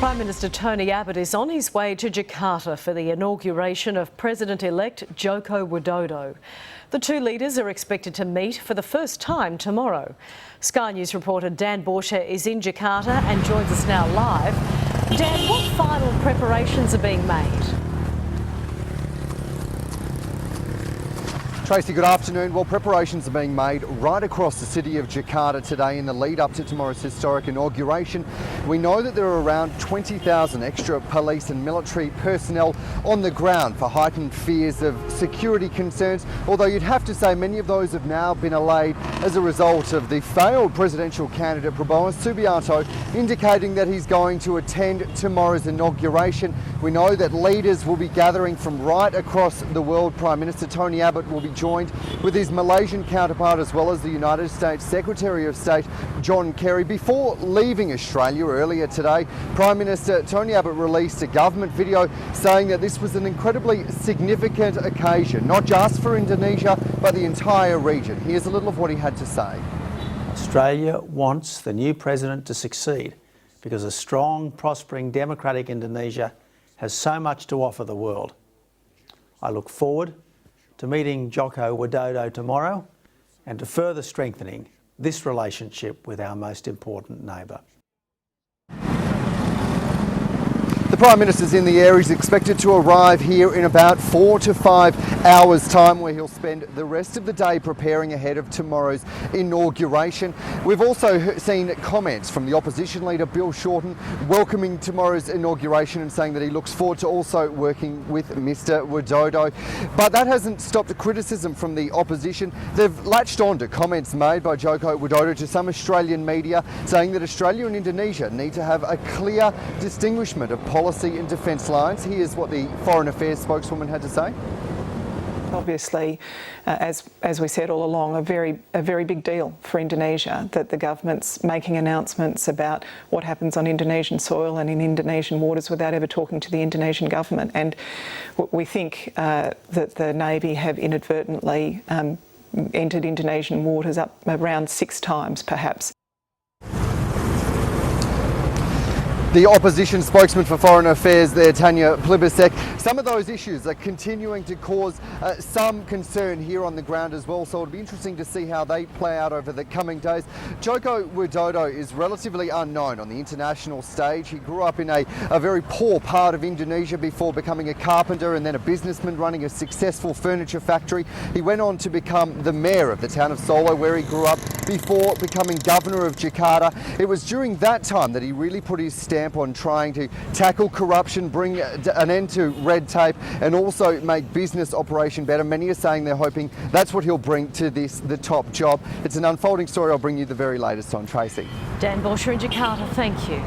Prime Minister Tony Abbott is on his way to Jakarta for the inauguration of President-elect Joko Widodo. The two leaders are expected to meet for the first time tomorrow. Sky News reporter Dan Borsche is in Jakarta and joins us now live. Dan, what final preparations are being made? Tracy, good afternoon. Well, preparations are being made right across the city of Jakarta today in the lead up to tomorrow's historic inauguration. We know that there are around 20,000 extra police and military personnel on the ground for heightened fears of security concerns, although you'd have to say many of those have now been allayed as a result of the failed presidential candidate Prabowo Subianto indicating that he's going to attend tomorrow's inauguration. We know that leaders will be gathering from right across the world. Prime Minister Tony Abbott will be joined with his Malaysian counterpart as well as the United States Secretary of State John Kerry. Before leaving Australia earlier today, Prime Minister Tony Abbott released a government video saying that this was an incredibly significant occasion, not just for Indonesia but the entire region. Here's a little of what he had to say. Australia wants the new president to succeed because a strong, prospering, democratic Indonesia has so much to offer the world. I look forward to meeting Joko Widodo tomorrow and to further strengthening this relationship with our most important neighbour. The Prime Minister's in the air. He's expected to arrive here in about 4 to 5 hours' time, where he'll spend the rest of the day preparing ahead of tomorrow's inauguration. We've also seen comments from the opposition leader Bill Shorten welcoming tomorrow's inauguration and saying that he looks forward to also working with Mr Widodo. But that hasn't stopped criticism from the opposition. They've latched on to comments made by Joko Widodo to some Australian media saying that Australia and Indonesia need to have a clear distinguishment of policy and defence lines. Here's what the Foreign Affairs spokeswoman had to say. Obviously, as we said all along, a very big deal for Indonesia that the government's making announcements about what happens on Indonesian soil and in Indonesian waters without ever talking to the Indonesian government. And we think that the Navy have inadvertently entered Indonesian waters up around 6 times, perhaps. The opposition spokesman for Foreign Affairs there, Tanya Plibersek. Some of those issues are continuing to cause some concern here on the ground as well, so it'll be interesting to see how they play out over the coming days. Joko Widodo is relatively unknown on the international stage. He grew up in a very poor part of Indonesia before becoming a carpenter and then a businessman running a successful furniture factory. He went on to become the mayor of the town of Solo, where he grew up, before becoming governor of Jakarta. It was during that time that he really put his stamp on trying to tackle corruption, bring an end to red tape and also make business operation better. Many are saying they're hoping that's what he'll bring to the top job. It's an unfolding story. I'll bring you the very latest on. Tracy. Dan Borsche in Jakarta, thank you.